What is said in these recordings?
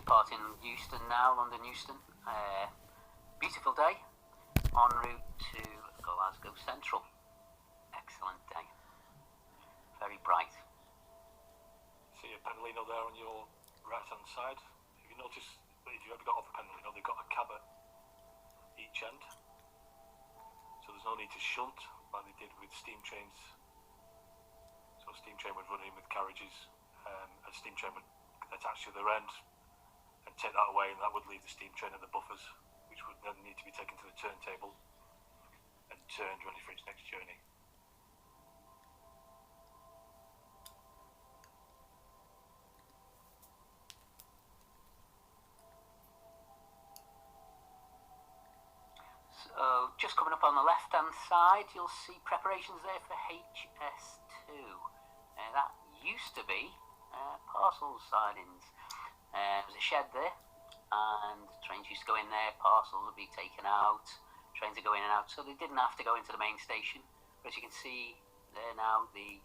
departing Euston now, London Euston. Beautiful day, en route to Glasgow Central. Excellent day. Very bright. See a Pendolino there on your right hand side. Have you noticed that if you ever got off a Pendolino, they've got a cab at each end? So there's no need to shunt like they did with steam trains. So a steam train would run in with carriages, a steam train would attach to their end and take that away, and that would leave the steam train at the buffers, which would then need to be taken to the turntable and turned ready for its next journey. So just coming up on the left hand side, you'll see preparations there for HS2. That used to be parcels sidings. There's a shed there, and trains used to go in there, parcels would be taken out, trains are going in and out, so they didn't have to go into the main station. But as you can see there now, the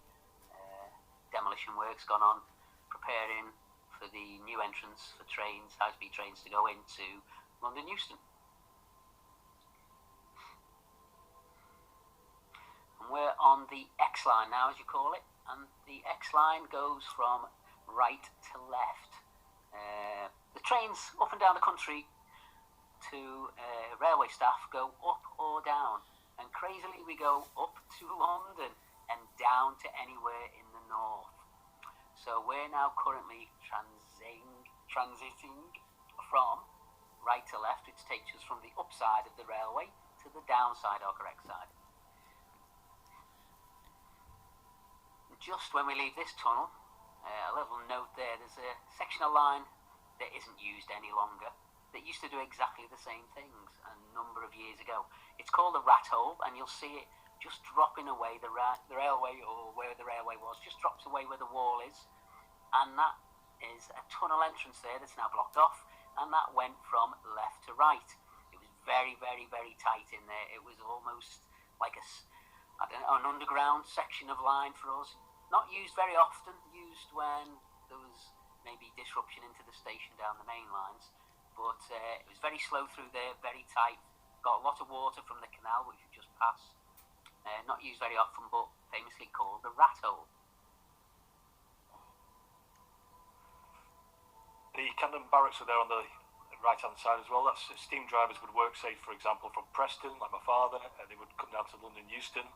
demolition work's gone on, preparing for the new entrance for trains, high-speed trains, to go into London Euston. And we're on the X line now, as you call it, and the X line goes from right to left. The trains up and down the country to railway staff go up or down, and crazily we go up to London and down to anywhere in the north. So we're now currently transiting from right to left, which takes us from the upside of the railway to the downside, or correct side. Just when we leave this tunnel, a little note there, there's a sectional line that isn't used any longer that used to do exactly the same things a number of years ago. It's called the rat hole, and you'll see it just dropping away, the railway, or where the railway was, just drops away where the wall is, and that is a tunnel entrance there that's now blocked off, and that went from left to right. It was very, very, very tight in there. It was almost like an underground section of line for us. Not used very often, used when there was maybe disruption into the station down the main lines, but it was very slow through there, very tight. Got a lot of water from the canal, which we just passed. Not used very often, but famously called the rat hole. The Camden Barracks are there on the right hand side as well. That's steam drivers would work, say for example from Preston, like my father, they would come down to London Euston.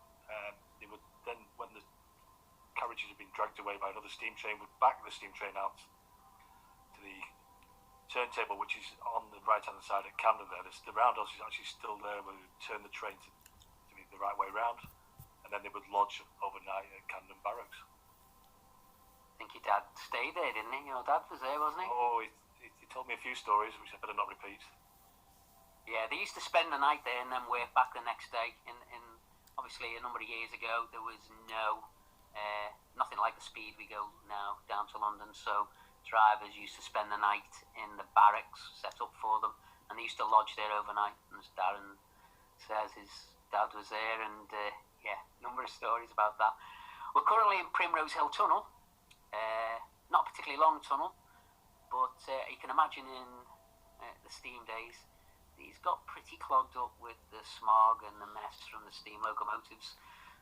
They would then, when the carriages had been dragged away by another steam train, would back the steam train out to the turntable, which is on the right hand side at Camden there. The roundhouse is actually still there, where we would turn the train to be the right way round, and then they would lodge overnight at Camden Barracks. I think your dad stayed there, didn't he? Your dad was there, wasn't he? Oh, he told me a few stories which I better not repeat. Yeah, they used to spend the night there and then work back the next day. In obviously a number of years ago, there was nothing like the speed we go now down to London, so drivers used to spend the night in the barracks set up for them, and they used to lodge there overnight. And as Darran says, his dad was there, and number of stories about that. We're currently in Primrose Hill Tunnel, not a particularly long tunnel, but you can imagine in the steam days, these got pretty clogged up with the smog and the mess from the steam locomotives.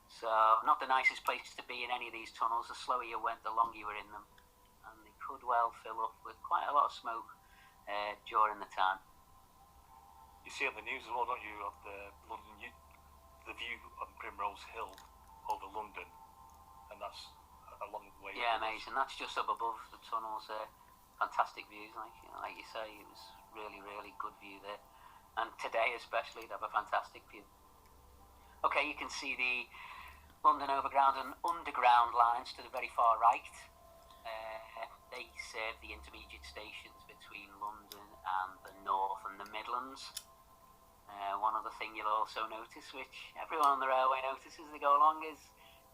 So not the nicest place to be in any of these tunnels. The slower you went, the longer you were in them, and they could well fill up with quite a lot of smoke during the time. You see on the news as well, don't you, of the view on Primrose Hill over London, and that's a long way. Yeah, amazing. That's just up above the tunnels there. Fantastic views, like you say. It was really, really good view there, and today especially, they have a fantastic view. Okay, you can see the London Overground and Underground lines to the very far right. They serve the intermediate stations between London and the North and the Midlands. One other thing you'll also notice, which everyone on the railway notices as they go along, is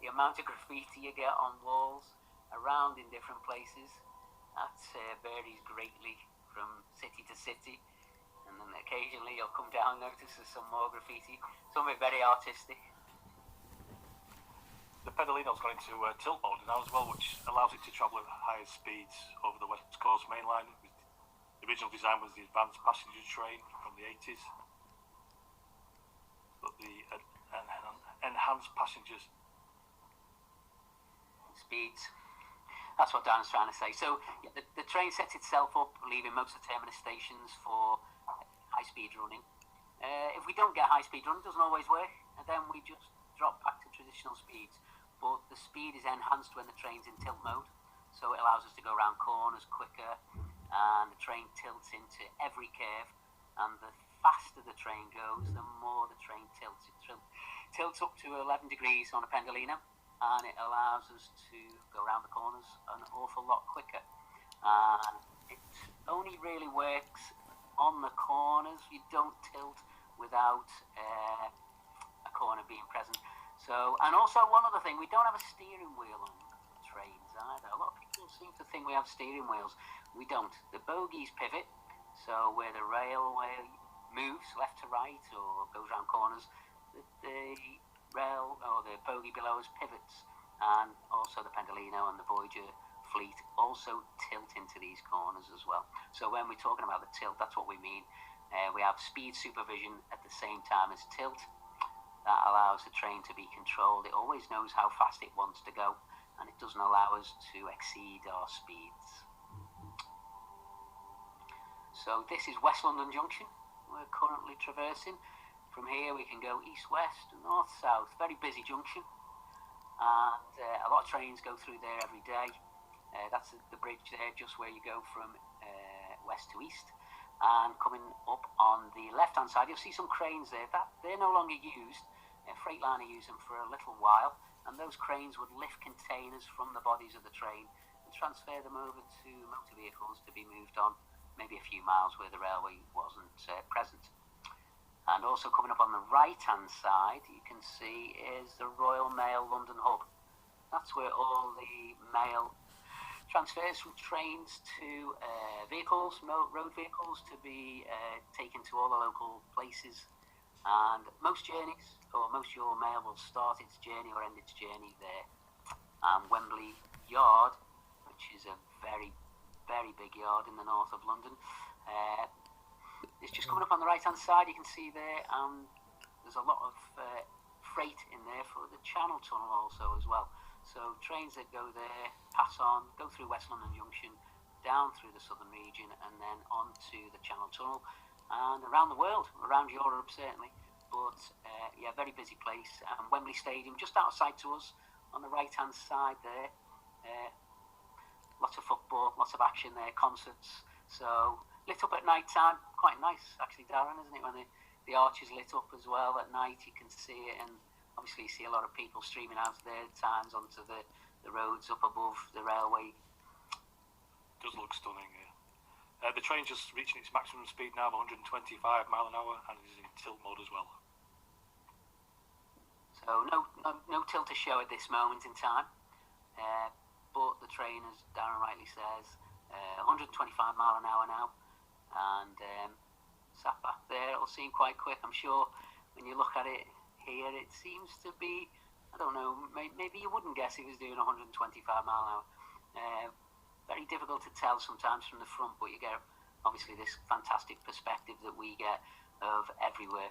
the amount of graffiti you get on walls around in different places. That varies greatly from city to city. And then occasionally you'll come down and notice there's some more graffiti, some of it very artistic. The Pendolino's gone into tilt mode now as well, which allows it to travel at higher speeds over the West Coast main line. It original design was the advanced passenger train from the 80s, but the enhanced passengers speeds. That's what Darren's trying to say. So yeah, the train sets itself up, leaving most of the terminus stations for high-speed running. If we don't get high-speed running, it doesn't always work, and then we just drop back to traditional speeds. But the speed is enhanced when the train's in tilt mode, so it allows us to go around corners quicker, and the train tilts into every curve, and the faster the train goes, the more the train tilts. It tilts up to 11 degrees on a Pendolino, and it allows us to go around the corners an awful lot quicker. And it only really works on the corners. You don't tilt without a corner being present. So, and also one other thing, we don't have a steering wheel on trains either. A lot of people seem to think we have steering wheels. We don't. The bogies pivot, so where the railway moves left to right or goes around corners, the rail or the bogie below us pivots, and also the Pendolino and the Voyager fleet also tilt into these corners as well. So when we're talking about the tilt, that's what we mean. We have speed supervision at the same time as tilt. That allows the train to be controlled. It always knows how fast it wants to go, and it doesn't allow us to exceed our speeds. So this is West London Junction we're currently traversing. From here we can go east-west, north-south. Very busy junction, and a lot of trains go through there every day. That's the bridge there, just where you go from west to east. And coming up on the left-hand side, you'll see some cranes there. They're no longer used. Freightliner used them for a little while, and those cranes would lift containers from the bodies of the train and transfer them over to motor vehicles to be moved on maybe a few miles where the railway wasn't present. And also coming up on the right-hand side, you can see is the Royal Mail London Hub. That's where all the mail transfers from trains to vehicles, road vehicles, to be taken to all the local places. And most journeys, or most of your mail will start its journey or end its journey there. And Wembley Yard, which is a very, very big yard in the north of London, it's just coming up on the right-hand side. You can see there, there's a lot of freight in there for the Channel Tunnel also as well. So trains that go there, pass on, go through West London Junction, down through the southern region, and then onto the Channel Tunnel, and around the world, around Europe certainly. But yeah, very busy place. Wembley Stadium just outside to us on the right-hand side there. Lots of football, lots of action there, concerts. So lit up at night time, quite nice actually, Darren, isn't it? When the arch is lit up as well at night, you can see it, and obviously you see a lot of people streaming out of their times onto the roads up above the railway. It does look stunning, yeah. The train's just reaching its maximum speed now of 125 mile an hour, and it is in tilt mode as well. So no tilt to show at this moment in time, but the train, as Darren rightly says, 125 mile an hour now, and sat back there, it'll seem quite quick. I'm sure when you look at it here, it seems to be, I don't know, maybe you wouldn't guess it was doing 125 mile an hour. Very difficult to tell sometimes from the front, but you get obviously this fantastic perspective that we get of everywhere.